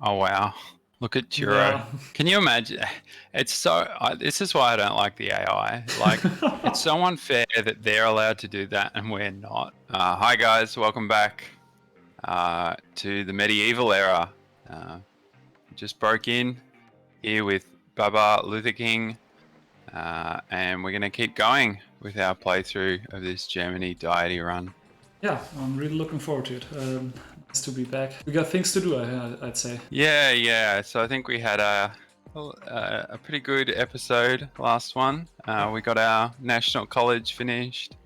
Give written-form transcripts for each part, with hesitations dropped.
Oh wow! Look at Turo. Yeah. Can you imagine? It's so. This is why I don't like the AI. Like, it's so unfair that they're allowed to do that and we're not. Hi guys, welcome back to the medieval era. Just broke in here with Babalutherking, and we're gonna keep going with our playthrough of this Germany deity run. Yeah, I'm really looking forward to it. Nice to be back. We got things to do, I'd say. Yeah. So I think we had a pretty good episode last one. We got our national college finished.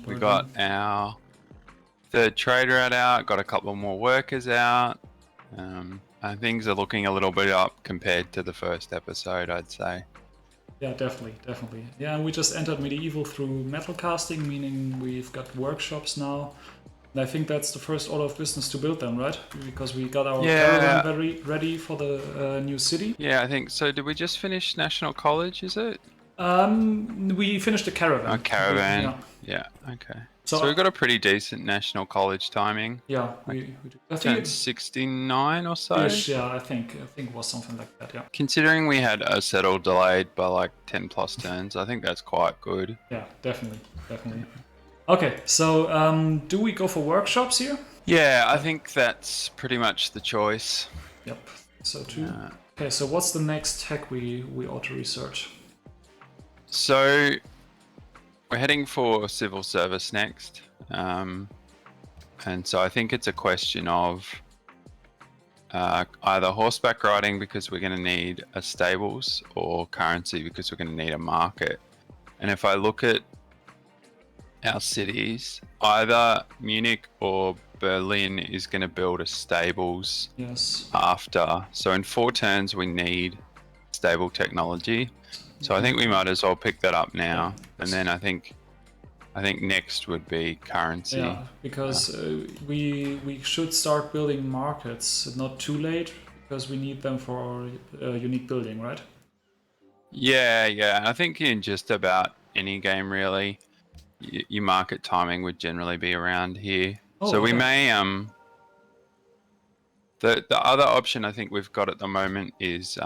We got our third trader out. Got a couple more workers out. And things are looking a little bit up compared to the first episode, I'd say. Yeah, definitely. Yeah, and we just entered medieval through metal casting, meaning we've got workshops now. And I think that's the first order of business to build them, right? Because we got our caravan ready for the new city. Yeah, I think so. Did we just finish national college? Is it? We finished the caravan. Oh, caravan. Yeah. Okay. So we've got a pretty decent national college timing. Yeah, we do. I think it's 69 or so. Yeah, I think it was something like that. Yeah. Considering we had a settle delayed by like 10 plus turns, I think that's quite good. Yeah, definitely. Okay, so do we go for workshops here? Yeah, I think that's pretty much the choice. Yep. So too. Okay, so what's the next tech we ought to research? So we're heading for civil service next, and so I think it's a question of either horseback riding because we're going to need a stables, or currency because we're going to need a market. And if I look at our cities, either Munich or Berlin is going to build a stables after. So in 4 turns we need stable technology. So I think we might as well pick that up now, and then I think next would be currency. Yeah, because we should start building markets not too late, because we need them for unique building, right? Yeah. I think in just about any game really, your market timing would generally be around here. So we may the other option I think we've got at the moment is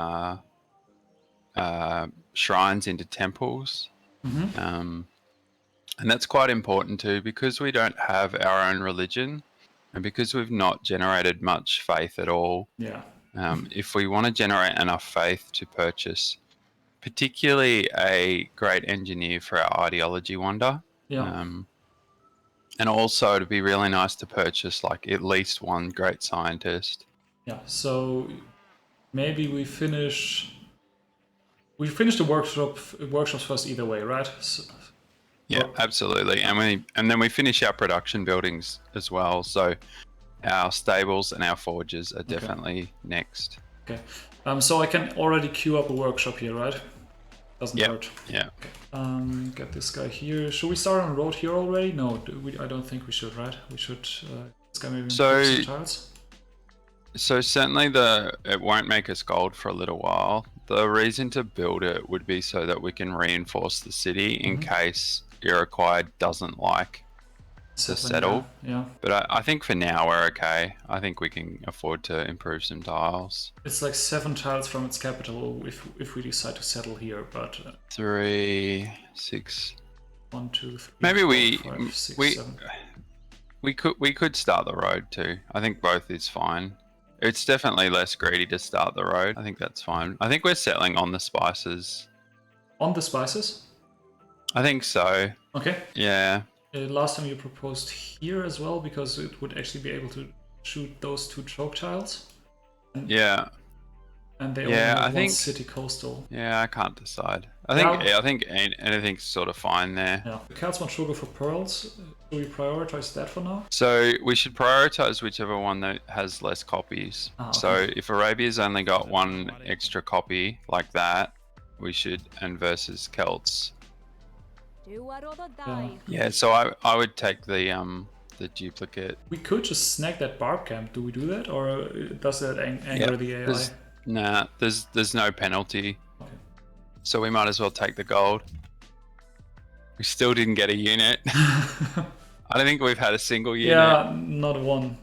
shrines into temples. And that's quite important too, because we don't have our own religion and because we've not generated much faith at all. Yeah. If we want to generate enough faith to purchase particularly a great engineer for our ideology wonder, and also it'd be really nice to purchase like at least one great scientist. Yeah, so maybe we finish the workshops first either way, right? Yeah, absolutely. And then we finish our production buildings as well. So our stables and our forges are definitely next. Okay. So I can already queue up a workshop here, right? Doesn't hurt. Yeah. Okay. Get this guy here. Should we start on road here already? No, I don't think we should, right? We should. This guy maybe some tiles. So certainly it won't make us gold for a little while. The reason to build it would be so that we can reinforce the city in case Iroquois doesn't like to settle. Yeah. But I think for now we're okay. I think we can afford to improve some tiles. It's like 7 tiles from its capital if we decide to settle here, but 3, 6. 1, 2, 3. Maybe 4, 5, 6, 7. We could start the road too. I think both is fine. It's definitely less greedy to start the road. I think that's fine. I think we're settling on the spices. On the spices? I think so. Okay. Yeah. Last time you proposed here as well, because it would actually be able to shoot those 2 choke tiles. And they only have one city coastal. Yeah, I can't decide. I think anything's sort of fine there. Yeah. The cats want sugar for pearls. Do we prioritize that for now? So we should prioritize whichever one that has less copies. So if Arabia's only got 1 extra copy like that, we should, and versus Celts. Yeah, so I would take the duplicate. We could just snag that barb camp. Do we do that, or does that anger the AI? Nah, there's no penalty. Okay. So we might as well take the gold. We still didn't get a unit. I don't think we've had a single unit. Yeah, not one.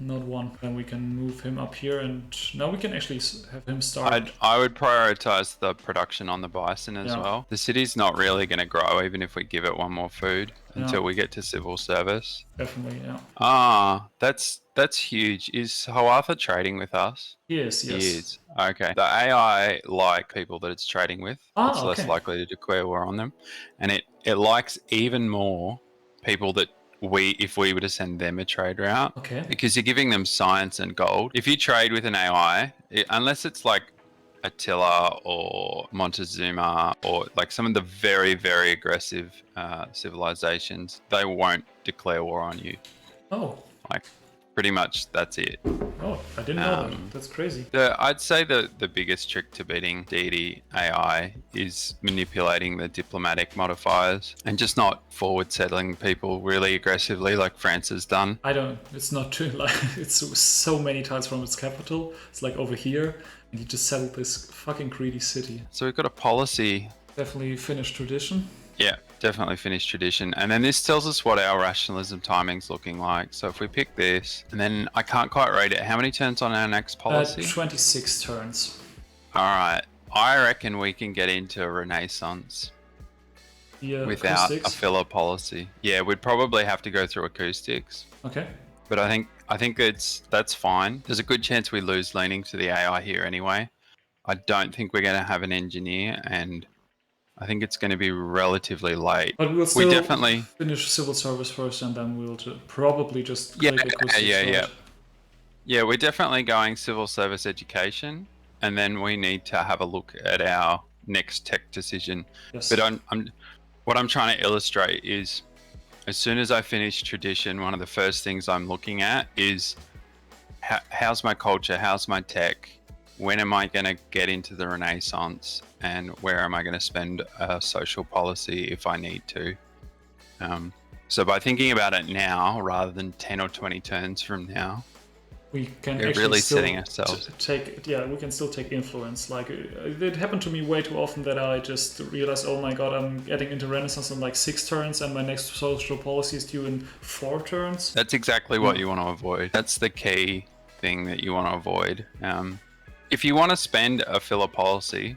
And we can move him up here, and now we can actually have him start. I would prioritize the production on the bison as well. The city's not really going to grow even if we give it one more food until we get to civil service. Definitely, yeah. Ah, that's huge. Is Hoartha trading with us? Yes. He is. Okay. The AI like people that it's trading with. It's less likely to declare war on them. And it likes even more people that if we were to send them a trade route. Okay. Because you're giving them science and gold. If you trade with an AI, unless it's like Attila or Montezuma or like some of the very, very aggressive civilizations, they won't declare war on you. Oh. Like, pretty much that's it. Oh, I didn't know that. That's crazy. I'd say the biggest trick to beating Deity AI is manipulating the diplomatic modifiers and just not forward settling people really aggressively like France has done. It's not true. Like, it's so many tiles from its capital. It's like over here, and you just settled this fucking greedy city. So we've got a policy. Definitely Finnish tradition. Yeah, definitely Finnish tradition. And then this tells us what our rationalism timing's looking like. So if we pick this, and then I can't quite rate it. How many turns on our next policy? 26 turns. All right. I reckon we can get into a Renaissance without a filler policy. Yeah, we'd probably have to go through acoustics. Okay. But I think that's fine. There's a good chance we lose leaning to the AI here anyway. I don't think we're going to have an engineer, and I think it's going to be relatively late. But we'll still definitely finish civil service first, and then we'll probably just click acoustics. Yeah, we're definitely going civil service education, and then we need to have a look at our next tech decision. Yes. But what I'm trying to illustrate is, as soon as I finish tradition, one of the first things I'm looking at is how's my culture, how's my tech, when am I going to get into the Renaissance, and where am I going to spend a social policy if I need to. So by thinking about it now, rather than 10 or 20 turns from now, we can actually really setting ourselves. We can still take influence. Like, it happened to me way too often that I just realized, oh my god, I'm getting into Renaissance in like 6 turns, and my next social policy is due in 4 turns. That's exactly what you want to avoid. That's the key thing that you want to avoid. If you want to spend a filler policy,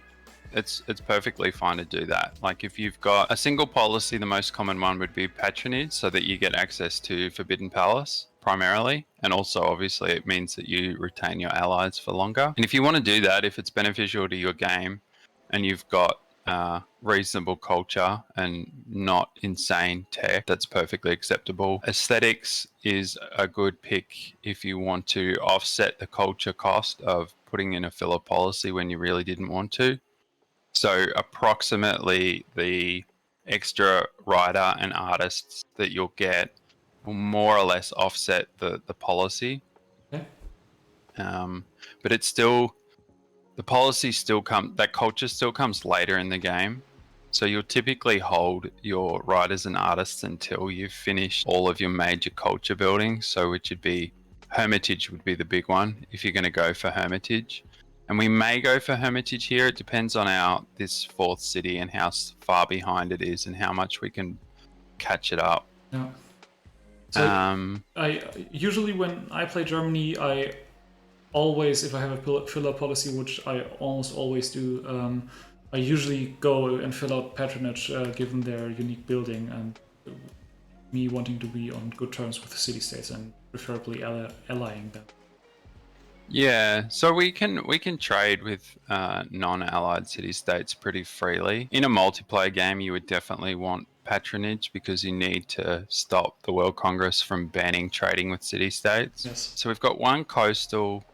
it's perfectly fine to do that. Like, if you've got a single policy, the most common one would be patronage, so that you get access to Forbidden Palace primarily, and also obviously it means that you retain your allies for longer. And if you want to do that, if it's beneficial to your game and you've got reasonable culture and not insane tech, that's perfectly acceptable. Aesthetics is a good pick if you want to offset the culture cost of putting in a filler policy when you really didn't want to. So approximately the extra writer and artists that you'll get will more or less offset the policy. Okay. But it's still, the policy still that culture still comes later in the game. So you'll typically hold your writers and artists until you've finished all of your major culture building. So which would be, Hermitage would be the big one if you're going to go for Hermitage. And we may go for Hermitage here. It depends on this 4th city and how far behind it is and how much we can catch it up. Yeah. So I usually, when I play Germany, I always, if I have a filler policy, which I almost always do, I usually go and fill out patronage given their unique building and me wanting to be on good terms with the city-states and preferably allying them. Yeah, so we can trade with non-allied city-states pretty freely. In a multiplayer game, you would definitely want patronage because you need to stop the World Congress from banning trading with city-states. Yes. So we've got one coastal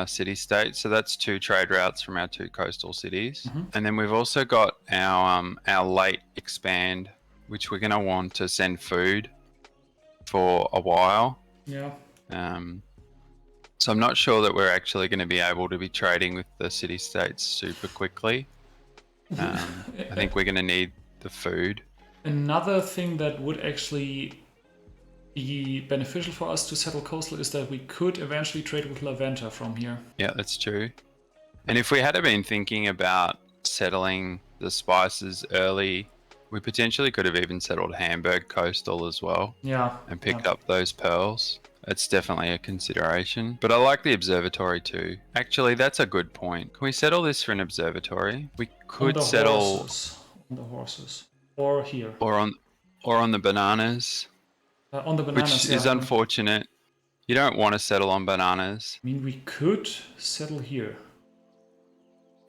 city-state, so that's 2 trade routes from our 2 coastal cities. Mm-hmm. And then we've also got our late expand, which we're going to want to send food for a while. Yeah. So I'm not sure that we're actually going to be able to be trading with the city-states super quickly. I think we're going to need the food. Another thing that would actually be beneficial for us to settle coastal is that we could eventually trade with Laventa from here. Yeah, that's true. And if we had been thinking about settling the spices early We potentially could have even settled Hamburg coastal as well. Yeah. And picked up those pearls. It's definitely a consideration. But I like the observatory too. Actually, that's a good point. Can we settle this for an observatory? We could on the settle horses. On the horses. Or here. or on the bananas. On the bananas, which is unfortunate. You don't want to settle on bananas. I mean, we could settle here.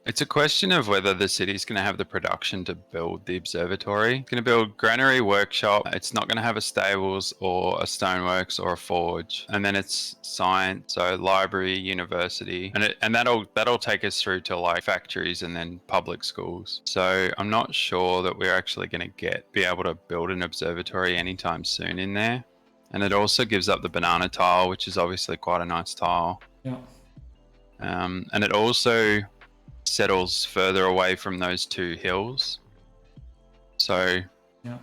It's a question of whether the city's going to have the production to build the observatory. It's going to build granary, workshop. It's not going to have a stables or a stoneworks or a forge. And then it's science, so library, university, and that'll take us through to like factories and then public schools. So I'm not sure that we're actually going to be able to build an observatory anytime soon in there. And it also gives up the banana tile, which is obviously quite a nice tile. Yeah. And it also settles further away from those two hills. So yeah,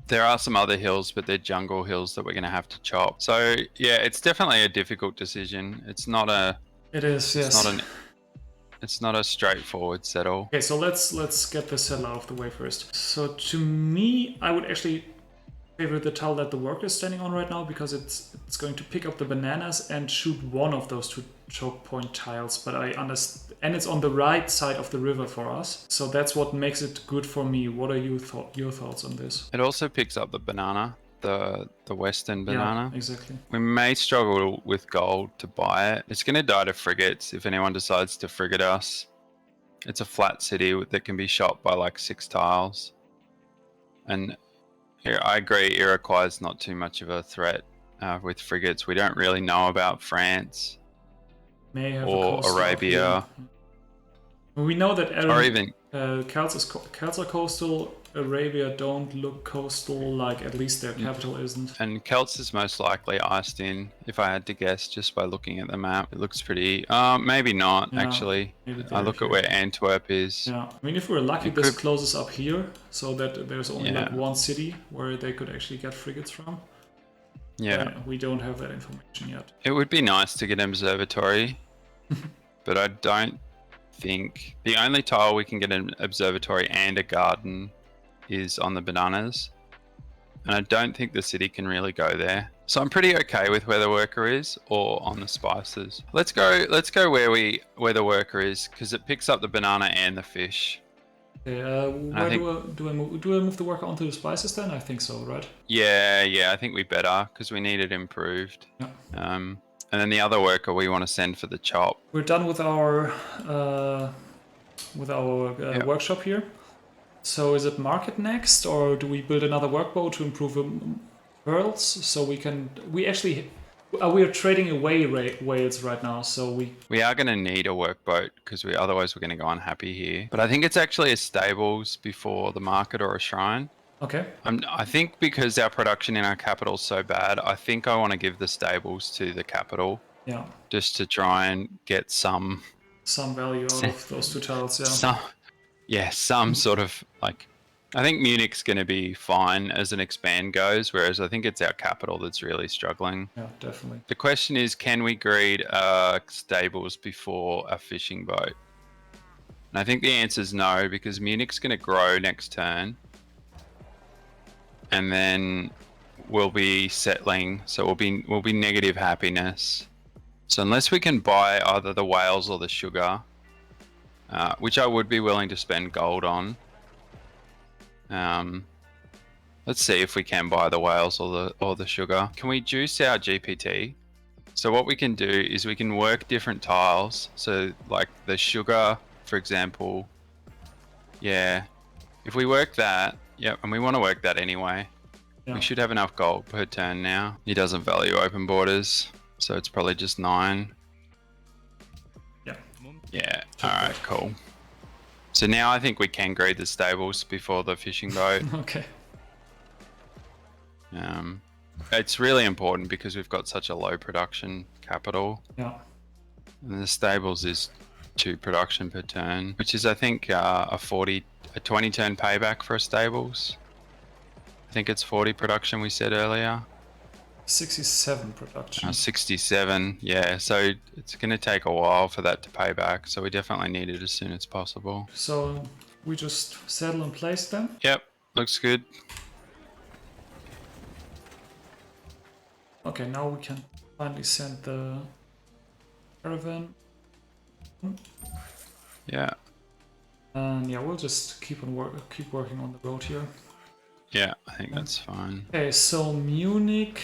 there are some other hills, but they're jungle hills that we're going to have to chop. So yeah, it's definitely a difficult decision. It's not a. It is. Yes. It's not a straightforward settle. Okay, so let's get the settle out of the way first. So to me, I would actually favor the tile that the worker is standing on right now, because it's going to pick up the bananas and shoot one of those two choke point tiles. But I understand, and it's on the right side of the river for us, so that's what makes it good for me. What are your thoughts on this? It also picks up the banana, the western banana. Yeah, exactly. We may struggle with gold to buy it. It's going to die to frigates if anyone decides to frigate us. It's a flat city that can be shot by like 6 tiles. And here, I agree, Iroquois is not too much of a threat with frigates. We don't really know about France or Arabia. We know that or even Celts are coastal. Arabia don't look coastal, like at least their capital isn't. And Celts is most likely iced in, if I had to guess, just by looking at the map. It looks pretty... maybe not, actually. I look at where Antwerp is. Yeah, I mean, if we're lucky, this closes up here, so that there's only like one city where they could actually get frigates from. Yeah. We don't have that information yet. It would be nice to get an observatory, but I don't think... The only tile we can get an observatory and a garden is on the bananas, and I don't think the city can really go there. So I'm pretty okay with where the worker is, or on the spices. Let's go where the worker is, because it picks up the banana and the fish. Okay, do I move the worker onto the spices then? I think so, right? Yeah, I think we better, because we need it improved. Yeah. And then the other worker we want to send for the chop. We're done with our workshop here. So is it market next, or do we build another workboat to improve pearls? So we are trading away whales right now, so we are going to need a workboat, because otherwise we're going to go unhappy here. But I think it's actually a stables before the market or a shrine. Okay. I think because our production in our capital is so bad, I think I want to give the stables to the capital. Yeah. Just to try and get some value out of those two tiles. Yeah. Some sort of like. I think Munich's going to be fine as an expand goes, whereas I think it's our capital that's really struggling. Yeah, definitely. The question is, can we greed stables before a fishing boat? And I think the answer is no, because Munich's going to grow next turn. And then we'll be settling, so we'll be negative happiness. So unless we can buy either the whales or the sugar, which I would be willing to spend gold on. Let's see if we can buy the whales or the sugar. Can we juice our GPT? So what we can do is we can work different tiles. So like the sugar, for example. Yeah, if we work that, yep, and we want to work that anyway. Yeah. We should have enough gold per turn now. He doesn't value open borders, so it's probably just 9. Yeah. Yeah. All right. Cool. So now I think we can grade the stables before the fishing boat. Okay. It's really important because we've got such a low production capital. Yeah. And the stables is 2 production per turn, which is I think a 20 turn payback for a stables. I think it's 40 production we said earlier. 67 production. 67, yeah. So it's going to take a while for that to pay back. So we definitely need it as soon as possible. So we just settle in place then? Yep. looks good. Okay, now we can finally send the caravan. Yeah. And yeah, we'll just keep working on the road here. Yeah, I think that's fine. Okay, so Munich.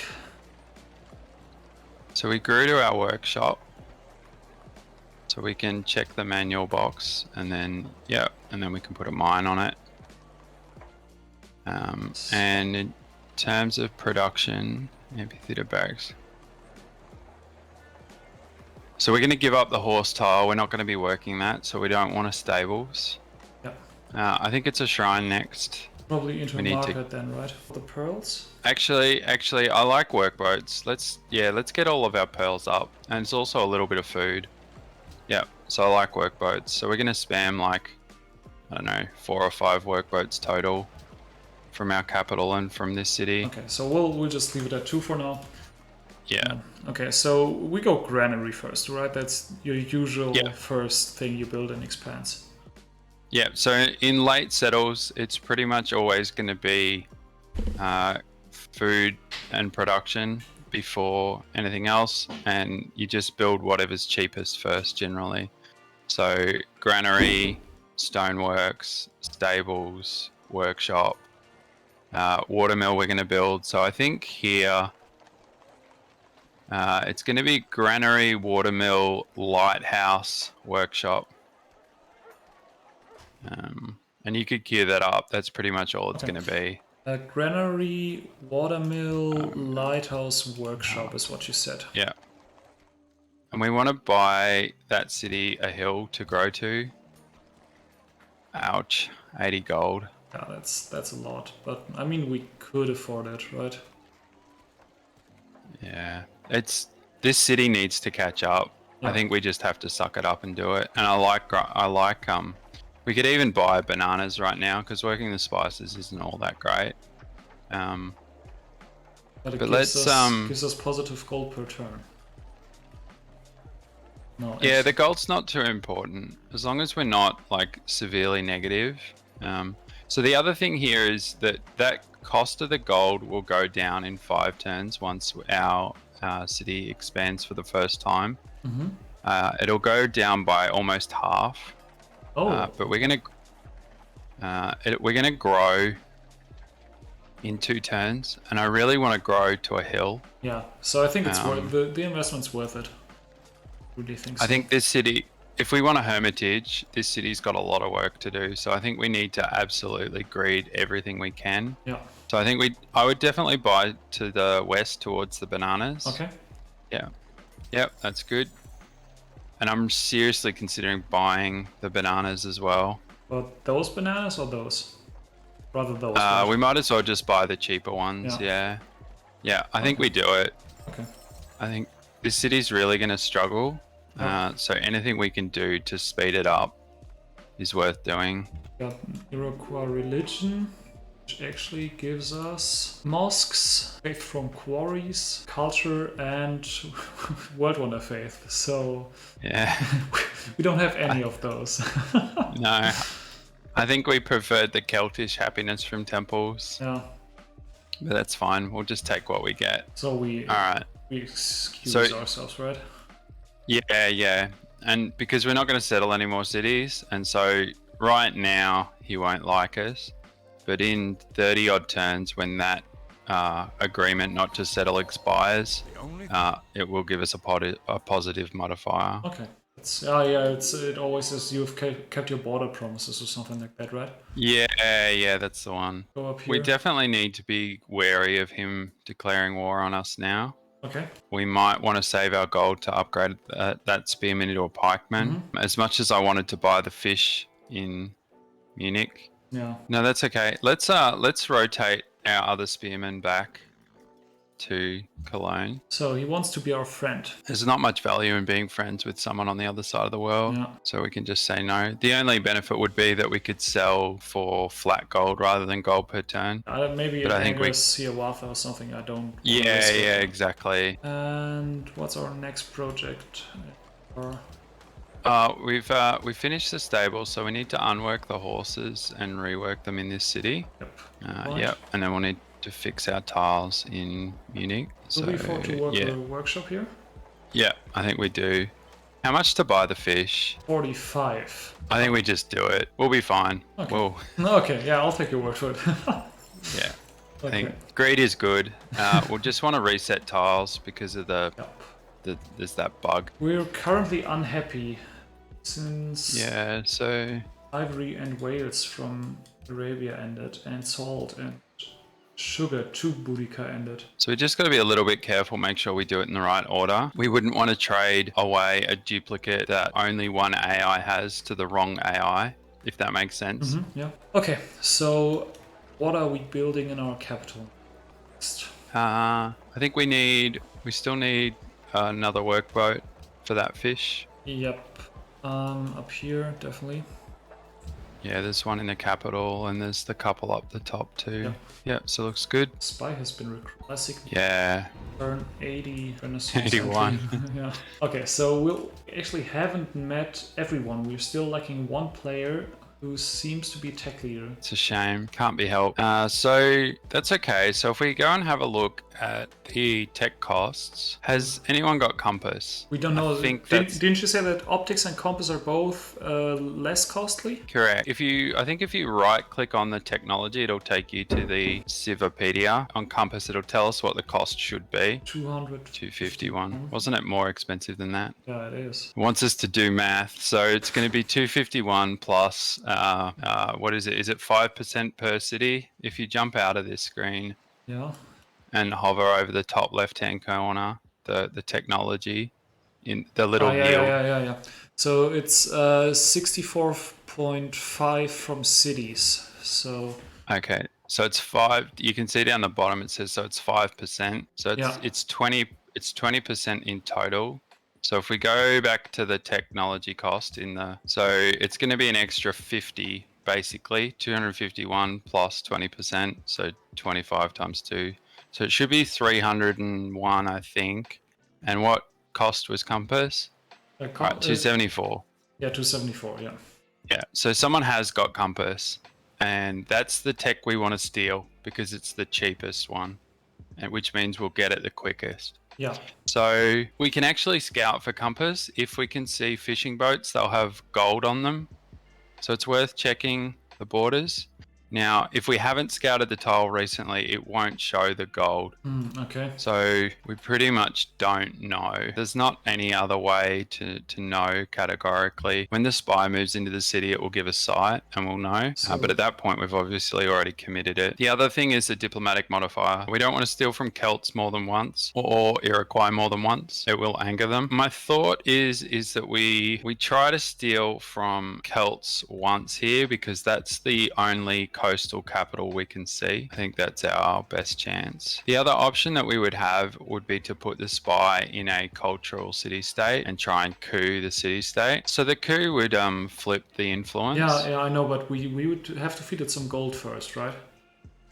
So we grew to our workshop. So we can check the manual box and then, yeah, and then we can put a mine on it. And in terms of production, amphitheater barracks. So we're going to give up the horse tile. We're not going to be working that, so we don't want a stables. Yep. I think it's a shrine next. Probably into a market then, right? The pearls? Actually, I like workboats. Let's get all of our pearls up. And it's also a little bit of food. Yeah, so I like workboats. So we're going to spam like, I don't know, 4 or 5 workboats total from our capital and from this city. Okay, so we'll just leave it at 2 for now. Yeah. Okay, so we go granary first, right? That's your usual first thing you build and expands. Yeah, so in late settles, it's pretty much always going to be food and production before anything else, and you just build whatever's cheapest first generally. So granary, stoneworks, stables, workshop, watermill we're going to build. So I think here it's going to be granary, watermill, lighthouse, workshop. And you could gear that up. That's pretty much all it's going to be. Granary, watermill, lighthouse, workshop is what you said. Yeah. And we want to buy that city a hill to grow to. Ouch, 80 gold. Yeah, that's a lot. But I mean, we could afford it, right? Yeah, this city needs to catch up. Yeah. I think we just have to suck it up and do it. And I like we could even buy bananas right now because working the spices isn't all that great. But it gives us positive gold per turn. No. Yeah, the gold's not too important as long as we're not like severely negative. So the other thing here is that cost of the gold will go down in 5 turns once our city expands for the first time. Mm-hmm. It'll go down by almost half. Oh. But we're gonna grow in 2 turns, and I really want to grow to a hill. Yeah, so I think it's worth the investment's worth it. Really think so. I think this city, if we want a hermitage, this city's got a lot of work to do. So I think we need to absolutely greed everything we can. Yeah. So I think I would definitely buy to the west towards the bananas. Okay. Yeah. Yep, that's good. And I'm seriously considering buying the bananas as well. But those bananas or those? Rather those. Right? We might as well just buy the cheaper ones. Yeah. Yeah, I think we do it. Okay. I think this city's really going to struggle. So anything we can do to speed it up is worth doing. Got Iroquois religion, which actually gives us mosques, faith from quarries, culture, and world wonder faith. So yeah, we don't have any of those. No, I think we preferred the Celtish happiness from temples. Yeah, but that's fine. We'll just take what we get. So we excuse ourselves, right? Yeah, and because we're not going to settle any more cities, and so right now he won't like us, but in 30 odd turns when that agreement not to settle expires, it will give us a positive modifier. Okay. It always says you've kept your border promises or something like that, right? Yeah, that's the one. Go up here. We definitely need to be wary of him declaring war on us now. Okay. We might want to save our gold to upgrade that spearman into a pikeman. Mm-hmm. As much as I wanted to buy the fish in Munich. Yeah. No, that's okay. Let's rotate our other spearman back to Cologne. So he wants to be our friend. There's not much value in being friends with someone on the other side of the world, so we can just say no. The only benefit would be that we could sell for flat gold rather than gold per turn. Maybe I think we see a Hiawatha or something. I don't. Yeah, exactly. And what's our next project? We finished the stable, so we need to unwork the horses and rework them in this city. Yep. Yep, and then we'll need to fix our tiles in Munich. Do we afford to work yeah. a workshop here? Yeah, I think we do. How much to buy the fish? 45. I think we just do it. We'll be fine. Okay. Okay, yeah, I'll take your word for it. Yeah. Okay. I think greed is good. We'll just want to reset tiles because of there's that bug. We're currently unhappy since so Ivory and Wales from Arabia ended, and salt and sugar to Boudica ended. So we just got to be a little bit careful, make sure we do it in the right order. We wouldn't want to trade away a duplicate that only one AI has to the wrong AI, if that makes sense. Yeah. Okay, so what are we building in our capital next? I think we still need another workboat for that fish. Yep. Up here, definitely. Yeah, there's one in the capital and there's the couple up the top too. Yeah, so looks good. Spy has been classic. Yeah. Turn 80, 81. Yeah. Okay, so we actually haven't met everyone. We're still lacking one player who seems to be tech leader. It's a shame. Can't be helped. So that's okay. So if we go and have a look at the tech costs, has anyone got compass? We don't know. I think didn't you say that optics and compass are both less costly? Correct. I think if you right click on the technology, it'll take you to the Civipedia. On compass, it'll tell us what the cost should be. 251. Wasn't it more expensive than that? Yeah, it is. It wants us to do math, so it's going to be 251 plus what is it? Is it 5% per city? If you jump out of this screen, and hover over the top left-hand corner, the technology in the little wheel. Yeah. So it's 64.5 from cities. So okay, so it's 5. You can see down the bottom it says it's 5%. So it's 20% in total. So if we go back to the technology cost so it's going to be an extra 50 basically, 251 plus 20%, so 25 times 2. So it should be 301, I think. And what cost was compass? 274. Yeah, 274, yeah. Yeah, so someone has got compass, and that's the tech we want to steal because it's the cheapest one, and which means we'll get it the quickest. Yeah. So we can actually scout for compass. If we can see fishing boats, they'll have gold on them. So it's worth checking the borders. Now, if we haven't scouted the tile recently, it won't show the gold. Okay. So we pretty much don't know. There's not any other way to know categorically. When the spy moves into the city, it will give us sight and we'll know. But at that point, we've obviously already committed it. The other thing is the diplomatic modifier. We don't want to steal from Celts more than once or Iroquois more than once. It will anger them. My thought is that we try to steal from Celts once here because that's the only coastal capital we can see. I think that's our best chance. The other option that we would have would be to put the spy in a cultural city-state and try and coup the city-state. So the coup would flip the influence. Yeah, I know, but we would have to feed it some gold first, right?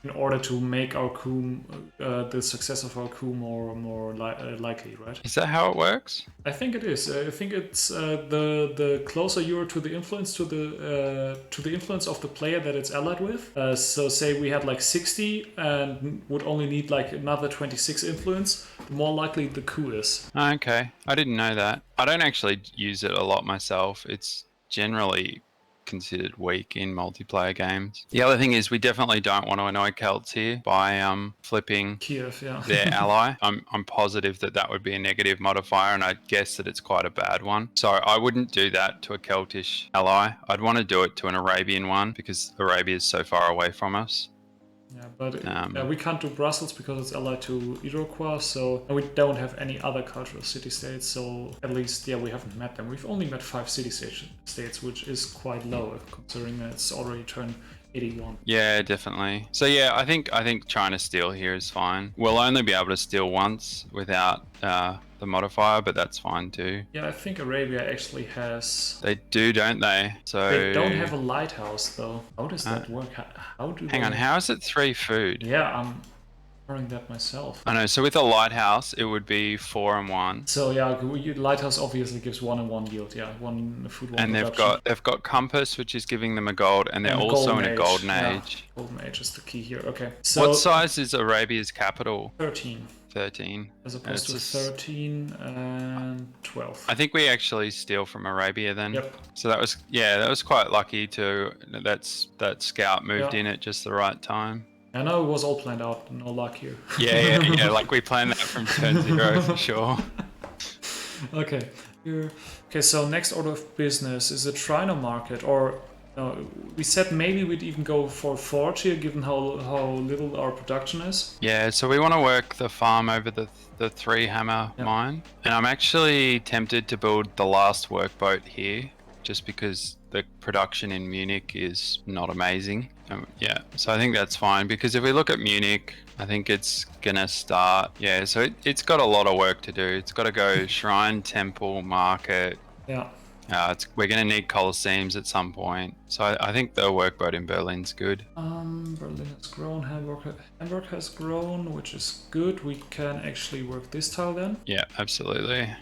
In order to make our coup, the success of our coup more likely, right? Is that how it works? I think it is. I think it's the closer you are to the influence to the influence of the player that it's allied with. So say we had like 60 and would only need like another 26 influence, the more likely the coup is. Okay, I didn't know that. I don't actually use it a lot myself. It's generally considered weak in multiplayer games. The other thing is we definitely don't want to annoy Celts here by flipping Kiev, their ally. I'm positive that would be a negative modifier, and I'd guess that it's quite a bad one. So I wouldn't do that to a Celtish ally. I'd want to do it to an Arabian one because Arabia is so far away from us. Yeah, but we can't do Brussels because it's allied to Iroquois, so we don't have any other cultural city-states, so at least, we haven't met them. We've only met 5 city-states, which is quite low, considering that it's already turned 81. Yeah, definitely. So yeah, I think trying to steal here is fine. We'll only be able to steal once without the modifier, but that's fine too. Yeah, I think Arabia actually has... They do, don't they? So they don't have a lighthouse, though. How does that work? How do Hang on, how is it 3 food? Yeah, Exploring that myself. I know. So with a lighthouse, it would be 4 and 1. So yeah, lighthouse obviously gives 1 and 1 yield. Yeah, 1 food, 1 And production. they've got compass, which is giving them a gold, and they're And also in a age. golden Yeah, age. golden age is the key here. Okay. So What size is Arabia's capital? 13. 13. As opposed to 13 and 12. I think we actually steal from Arabia then. Yep. So that was quite lucky to that scout moved in at just the right time. I know it was all planned out, no luck here. Yeah, like we planned that from turn 0 for sure. Okay. Okay, so next order of business is a Trino market, or we said maybe we'd even go for forge here, given how little our production is. Yeah, so we want to work the farm over the 3 hammer mine, and I'm actually tempted to build the last workboat here, just because the production in Munich is not amazing. Yeah, so I think that's fine, because if we look at Munich, I think it's gonna start. Yeah, so it's got a lot of work to do. It's got to go shrine, temple, market. Yeah. We're going to need Colosseums at some point. So I think the workboat in Berlin's good. Berlin has grown, Hamburg has grown, which is good. We can actually work this tile then. Yeah, absolutely.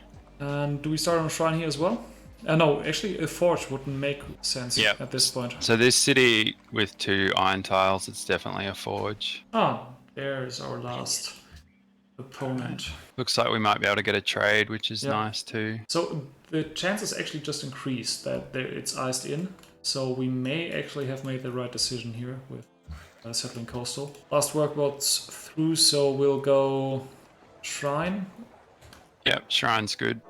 And do we start on a shrine here as well? No, actually a forge wouldn't make sense at this point. So this city with 2 iron tiles, it's definitely a forge. Ah, there's our last opponent. Looks like we might be able to get a trade, which is nice too. So the chances actually just increased that it's iced in. So we may actually have made the right decision here with settling coastal. Last workboat's through, so we'll go shrine. Yep, shrine's good.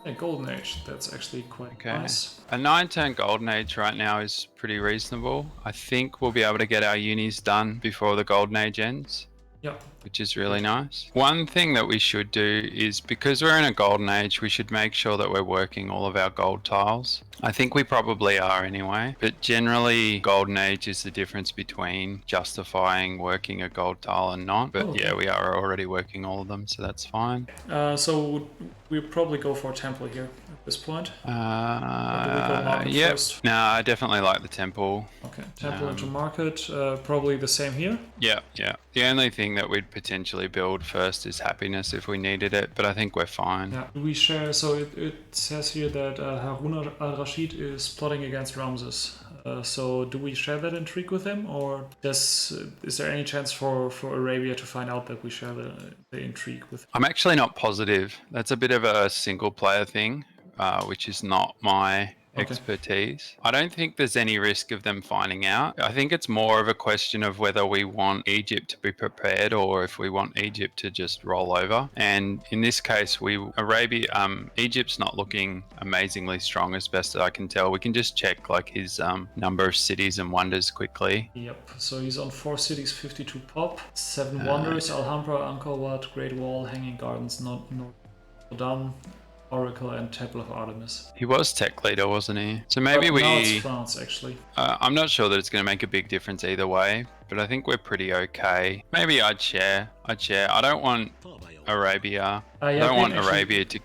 Yeah, golden age, that's actually quite nice. A 9-turn golden age right now is pretty reasonable. I think we'll be able to get our unis done before the golden age ends. Yeah. Which is really nice. One thing that we should do is, because we're in a golden age, we should make sure that we're working all of our gold tiles. I think we probably are anyway, but generally golden age is the difference between justifying working a gold tile and not. But yeah, we are already working all of them, so that's fine. So we'll probably go for a temple here at this point. Yeah. No, I definitely like the temple. Okay, temple into market, probably the same here. Yeah. The only thing that we'd potentially build first is happiness if we needed it, but I think we're fine. Yeah, we share. So it says here that Harun al-Rashid is plotting against Ramses. So do we share that intrigue with him, or is there any chance for Arabia to find out that we share the intrigue with him? I'm actually not positive. That's a bit of a single player thing, which is not my expertise. I don't think there's any risk of them finding out. I think it's more of a question of whether we want Egypt to be prepared or if we want Egypt to just roll over. And in this case, Egypt's not looking amazingly strong as best as I can tell. We can just check like his number of cities and wonders quickly. Yep, so he's on 4 cities, 52 pop, 7 wonders, Alhambra, Angkor Wat, Great Wall, Hanging Gardens, Notre Dame, Oracle, and Temple of Artemis. He was tech leader, wasn't he? So maybe now it's France, actually. I'm not sure that it's going to make a big difference either way, but I think we're pretty okay. Maybe I'd share. I don't want Arabia. I don't want Arabia to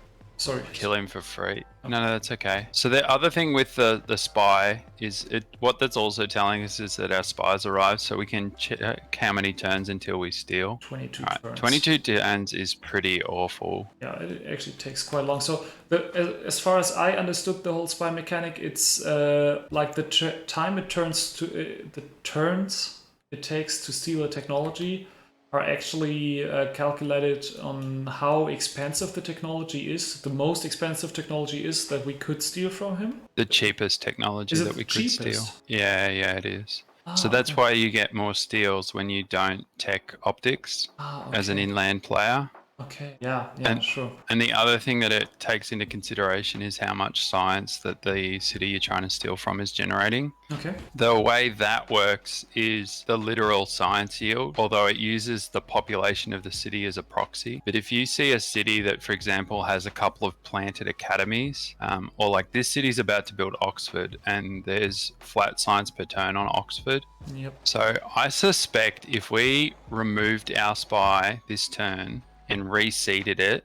kill him for free. No, that's okay. So the other thing with the spy is what that's also telling us is that our spies arrived, so we can check how many turns until we steal. 22 turns. 22 turns is pretty awful. Yeah, it actually takes quite long. So as far as I understood the whole spy mechanic, it's like the time it turns to the turns it takes to steal a technology are actually calculated on how expensive the technology is. The most expensive technology is that we could steal from him. The cheapest technology that we could steal. Yeah, it is. So that's why you get more steals when you don't tech optics as an inland player. Okay. Yeah, sure. And the other thing that it takes into consideration is how much science that the city you're trying to steal from is generating. Okay. The way that works is the literal science yield, although it uses the population of the city as a proxy. But if you see a city that, for example, has a couple of planted academies, or like this city's about to build Oxford and there's flat science per turn on Oxford. Yep. So I suspect if we removed our spy this turn and reseeded it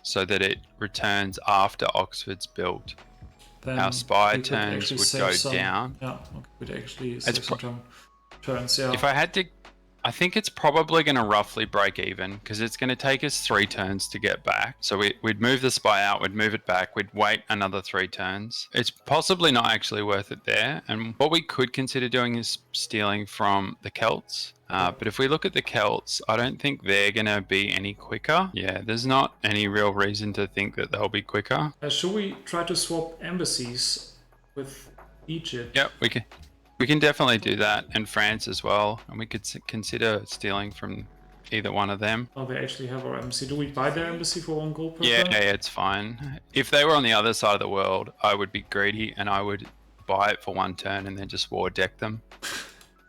so that it returns after Oxford's built, then our spy turns would go down. Yeah, we'd actually save some turns. Yeah. If I had I think it's probably going to roughly break even because it's going to take us 3 turns to get back. So we'd move the spy out, we'd move it back, we'd wait another 3 turns. It's possibly not actually worth it there. And what we could consider doing is stealing from the Celts. But if we look at the Celts, I don't think they're going to be any quicker. Yeah, there's not any real reason to think that they'll be quicker. Should we try to swap embassies with Egypt? Yep, we can definitely do that, and France as well. And we could consider stealing from either one of them. Oh, they actually have our embassy. Do we buy their embassy for 1 gold per Yeah, turn? it's fine. If they were on the other side of the world, I would be greedy and I would buy it for 1 turn and then just war deck them.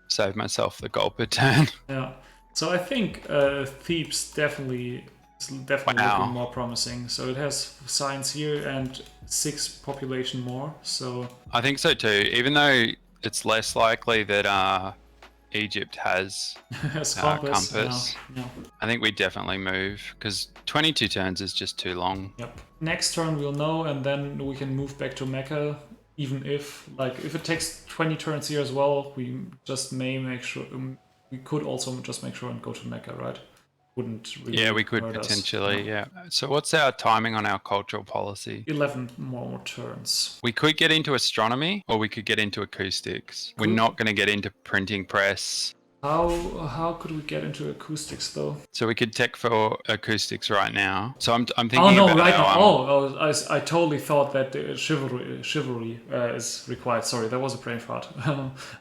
Save myself the gold per turn. Yeah. So I think Thebes definitely looking more promising. So it has science here and 6 population more. So I think so too. Even though it's less likely that Egypt has compass. Yeah. I think we definitely move because 22 turns is just too long. Yep. Next turn we'll know, and then we can move back to Mecca. Even if it takes 20 turns here as well, we just may make sure. We could also just make sure and go to Mecca, right? Wouldn't really. Yeah, we could potentially. Yeah. So what's our timing on our cultural policy? 11 more turns. We could get into astronomy, or we could get into acoustics. We're not going to get into printing press. How could we get into acoustics though? So we could tech for acoustics right now. So I'm thinking. Oh no, about right now. I totally thought that chivalry is required. Sorry, that was a brain fart.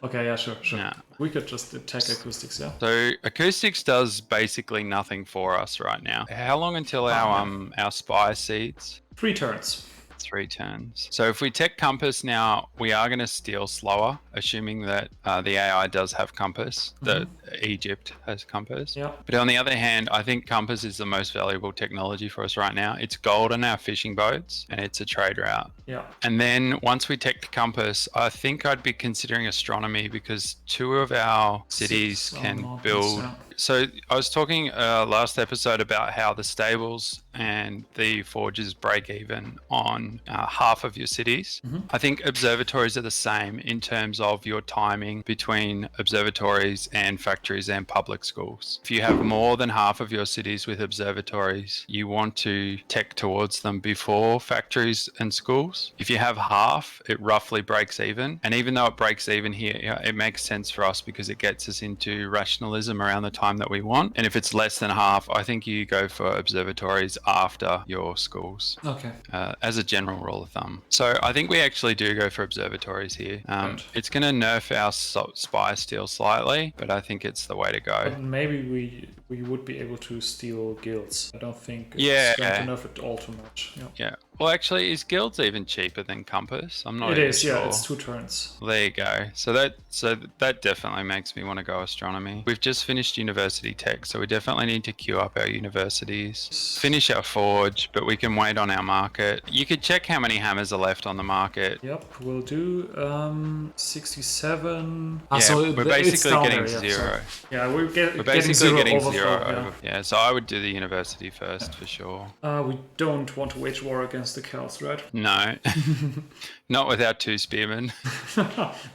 Okay, yeah, sure. Yeah. We could just tech acoustics, yeah. So acoustics does basically nothing for us right now. How long until our spy seeds? 3 turns. 3 turns. So if we tech compass now, we are going to steal slower, assuming that the AI does have compass, that Egypt has compass. Yeah. But on the other hand, I think compass is the most valuable technology for us right now. It's gold on our fishing boats and it's a trade route. Yeah. And then once we tech compass, I think I'd be considering astronomy because 2 of our cities can build. Yeah. So I was talking last episode about how the stables and the forges break even on half of your cities. I think observatories are the same in terms of your timing between observatories and factories and public schools. If you have more than half of your cities with observatories, you want to tech towards them before factories and schools. If you have half, it roughly breaks even. And even though it breaks even here, it makes sense for us because it gets us into rationalism around the time that we want. And if it's less than half, I think you go for observatories after your schools. Okay. As a general rule of thumb. So I think we actually do go for observatories here. It's going to nerf our spy steal slightly, but I think it's the way to go. But maybe we would be able to steal guilds. I don't think it's going to nerf it all too much. Yeah. Well, actually, is guilds even cheaper than compass? I'm not. It even is. sure. Yeah, it's 2 turns. There you go. So that definitely makes me want to go astronomy. We've just finished university tech, so we definitely need to queue up our universities, finish our forge, but we can wait on our market. You could check how many hammers are left on the market. Yep, we'll do 67. So we're basically getting there, 0. Yeah, we're basically getting overflow, 0 over. Yeah, so I would do the university first for sure. We don't want to wage war against the Celts, right? No, not without 2 spearmen.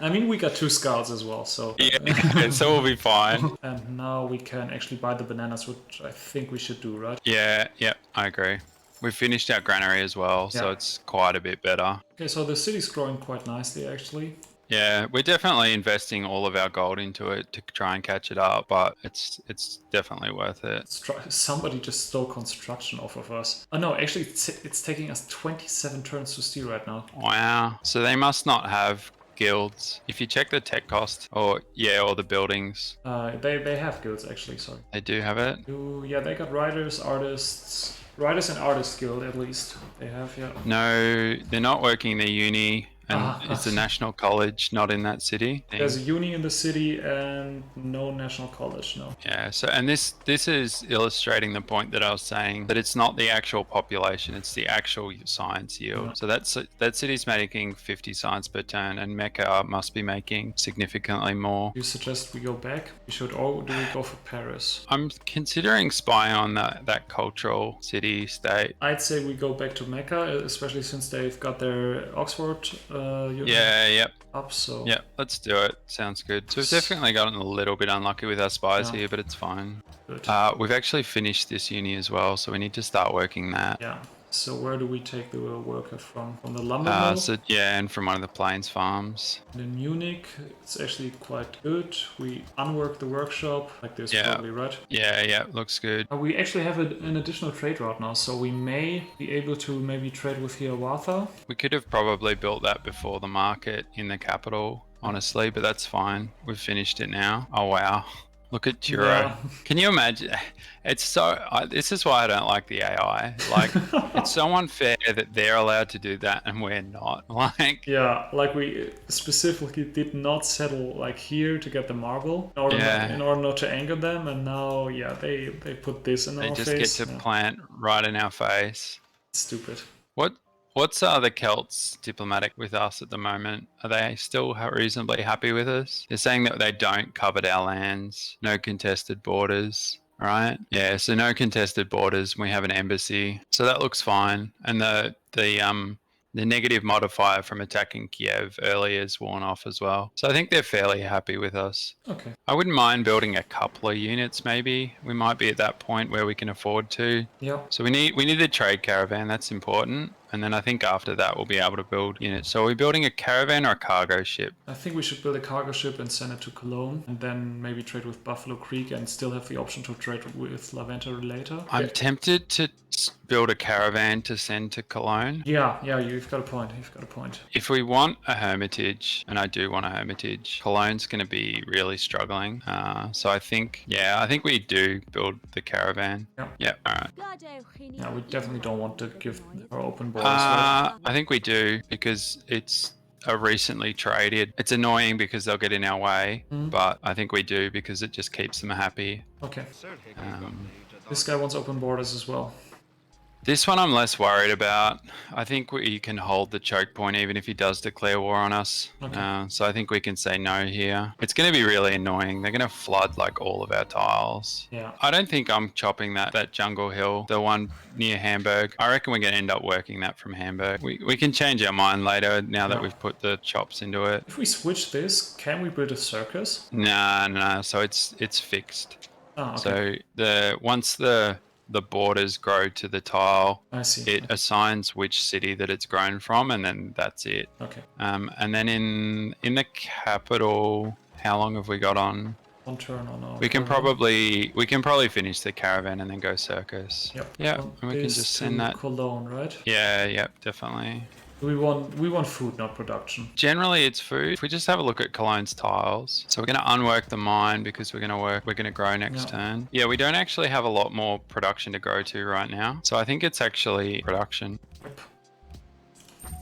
I mean, we got 2 scouts as well, so... Yeah, so we'll be fine. And now we can actually buy the bananas, which I think we should do, right? Yeah, I agree. We've finished our granary as well, so it's quite a bit better. Okay, so the city's growing quite nicely, actually. Yeah, we're definitely investing all of our gold into it to try and catch it up, but it's definitely worth it. Somebody just stole construction off of us. Oh no, actually it's taking us 27 turns to steal right now. Wow. So they must not have guilds. If you check the tech cost, or the buildings. They have guilds actually, sorry. They do have it? Yeah, they got writers, artists. Writers and artists guild at least. They have, yeah. No, they're not working their uni. And it's a national college not in that city. There's a uni in the city and no national college, no. Yeah, so and this is illustrating the point that I was saying, that it's not the actual population, it's the actual science yield. Yeah. So that city's making 50 science per turn and Mecca must be making significantly more. You suggest we go back? Or do we go for Paris? I'm considering spying on that cultural city state. I'd say we go back to Mecca, especially since they've got their Oxford Yep. up, so... Yep, let's do it. Sounds good. So we've definitely gotten a little bit unlucky with our spies here, but it's fine. Good. We've actually finished this uni as well, so we need to start working that. Yeah. So where do we take the worker from? From the lumber mill? So yeah, and from one of the plains farms. And in Munich, it's actually quite good. We unwork the workshop like this, probably, right? Yeah, looks good. We actually have an additional trade route now, so we may be able to maybe trade with Hiawatha. We could have probably built that before the market in the capital, honestly, but that's fine. We've finished it now. Oh wow. Look at Turo. Yeah. Can you imagine? It's so. This is why I don't like the AI. Like, it's so unfair that they're allowed to do that and we're not. Like. Yeah, like we specifically did not settle like here to get the marble in order not to anger them, and now they put this in our face. They just get to plant right in our face. Stupid. What's the Celts diplomatic with us at the moment? Are they still reasonably happy with us? They're saying that they don't covet our lands, no contested borders, right? Yeah, so no contested borders. We have an embassy, so that looks fine. And the negative modifier from attacking Kiev earlier is worn off as well. So I think they're fairly happy with us. Okay. I wouldn't mind building a couple of units maybe. We might be at that point where we can afford to. Yeah. So we need the trade caravan, that's important. And then I think after that we'll be able to build units. So are we building a caravan or a cargo ship? I think we should build a cargo ship and send it to Cologne, and then maybe trade with Buffalo Creek and still have the option to trade with Laventer later. I'm tempted to build a caravan to send to Cologne. Yeah, you've got a point. If we want a hermitage, and I do want a hermitage, Cologne's going to be really struggling. So I think we do build the caravan. Yeah, all right. Yeah, we definitely don't want to give our open borders. I think we do because it's recently traded. It's annoying because they'll get in our way, but I think we do because it just keeps them happy. Okay. This guy wants open borders as well. This one I'm less worried about. I think we can hold the choke point even if he does declare war on us. Okay. So I think we can say no here. It's going to be really annoying. They're going to flood like all of our tiles. Yeah. I don't think I'm chopping that jungle hill, the one near Hamburg. I reckon we're going to end up working that from Hamburg. We can change our mind later now that we've put the chops into it. If we switch this, can we build a circus? No. So it's fixed. Oh, okay. So once the borders grow to the tile, I see. It assigns which city that it's grown from, and then that's it. Okay. And then in the capital, how long have we got on? One turn on our We can probably finish the caravan and then go Circus. Yep. Yeah, and we can just send that. Cologne, right? Yeah, definitely. We want food, not production. Generally, it's food. If we just have a look at Cologne's tiles, so we're going to unwork the mine because we're going to grow next turn. Yeah, we don't actually have a lot more production to grow to right now. So I think it's actually production. Yep.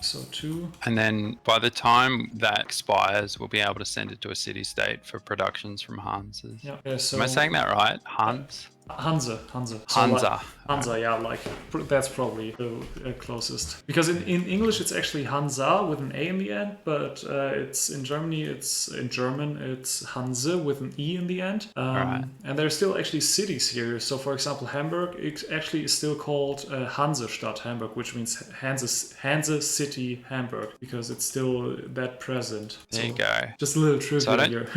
So 2. And then by the time that expires, we'll be able to send it to a city-state for productions from Hanses. Yeah. So am I saying that right? Hans? Hansa. Hansa. Yeah, like that's probably the closest. Because in English it's actually Hansa with an A in the end, but it's in German it's Hanse with an E in the end. Right. And there's still actually cities here. So for example, Hamburg actually is still called Hansestadt Hamburg, which means Hanse City Hamburg, because it's still that present. There you go. Just a little trivia here.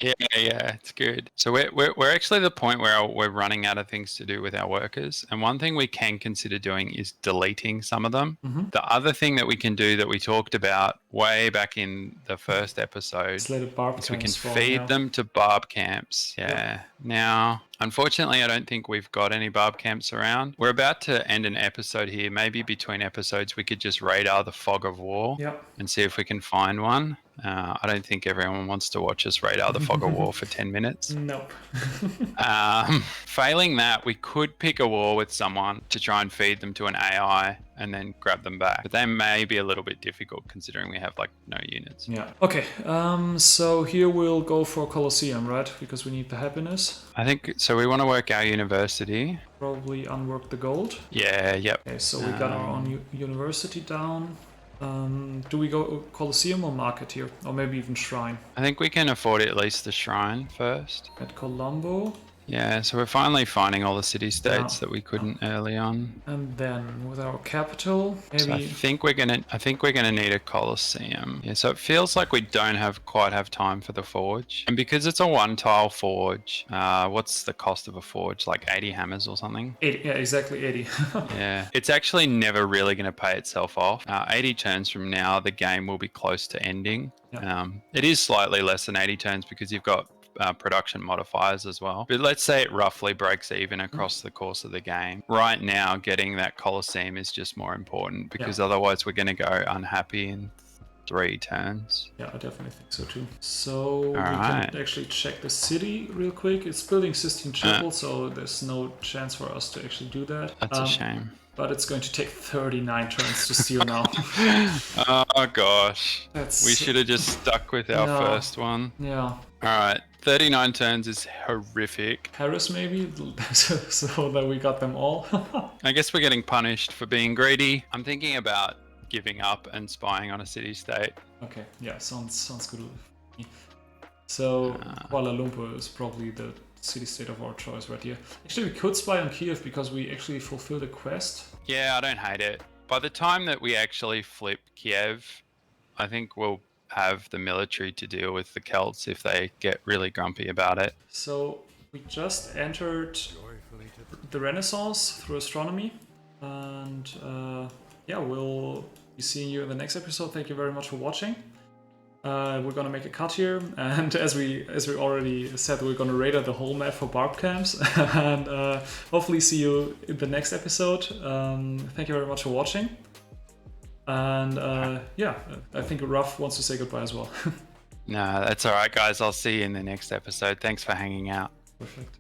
Yeah, it's good. So we're actually at the point where we're running out of things to do with our workers, and one thing we can consider doing is deleting some of them. The other thing that we can do that we talked about way back in the first episode is we can feed them to barb camps. Yeah. Now, unfortunately, I don't think we've got any barb camps around. We're about to end an episode here. Maybe between episodes, we could just radar the fog of war and see if we can find one. I don't think everyone wants to watch us radar the fog of war for 10 minutes. Nope. Failing that, we could pick a war with someone to try and feed them to an AI and then grab them back. But they may be a little bit difficult considering we have like no units. Yeah. Okay. So here we'll go for Colosseum, right? Because we need the happiness. I think so. We want to work our university. Probably unwork the gold. Yeah. Yep. Okay. So we got our own university down. Do we go Colosseum or Market here? Or maybe even Shrine? I think we can afford at least the Shrine first. At Colombo. Yeah, so we're finally finding all the city-states Yeah. that we couldn't early on. And then with our capital, So I maybe think we're gonna need a Colosseum. Yeah, so it feels like we don't quite have time for the forge. And because it's a one-tile forge, what's the cost of a forge? Like 80 hammers or something? 80, yeah, exactly 80. Yeah, it's actually never really going to pay itself off. 80 turns from now, the game will be close to ending. Yeah. It is slightly less than 80 turns because you've got production modifiers as well. But let's say it roughly breaks even across the course of the game. Right now, getting that Colosseum is just more important because otherwise we're going to go unhappy in 3 turns. Yeah, I definitely think so too. So we right. can actually check the city real quick. It's building Sistine Chapel, so there's no chance for us to actually do that. That's a shame. But it's going to take 39 turns to steal now. Oh gosh. That's, we should have just stuck with our first one. Yeah. Alright, 39 turns is horrific. Paris maybe, so that we got them all. I guess we're getting punished for being greedy. I'm thinking about giving up and spying on a city-state. Okay, yeah, sounds good. So Kuala Lumpur is probably the city-state of our choice right here. Actually, we could spy on Kiev because we actually fulfilled a quest. Yeah, I don't hate it. By the time that we actually flip Kiev, I think we'll have the military to deal with the Celts if they get really grumpy about it. So we just entered the Renaissance through astronomy, and yeah, we'll be seeing you in the next episode. Thank you very much for watching. We're gonna make a cut here, and as we already said, we're gonna radar the whole map for barb camps, and hopefully see you in the next episode. Thank you very much for watching, and yeah, I think Rough wants to say goodbye as well. No, that's all right, guys. I'll see you in the next episode. Thanks for hanging out. Perfect.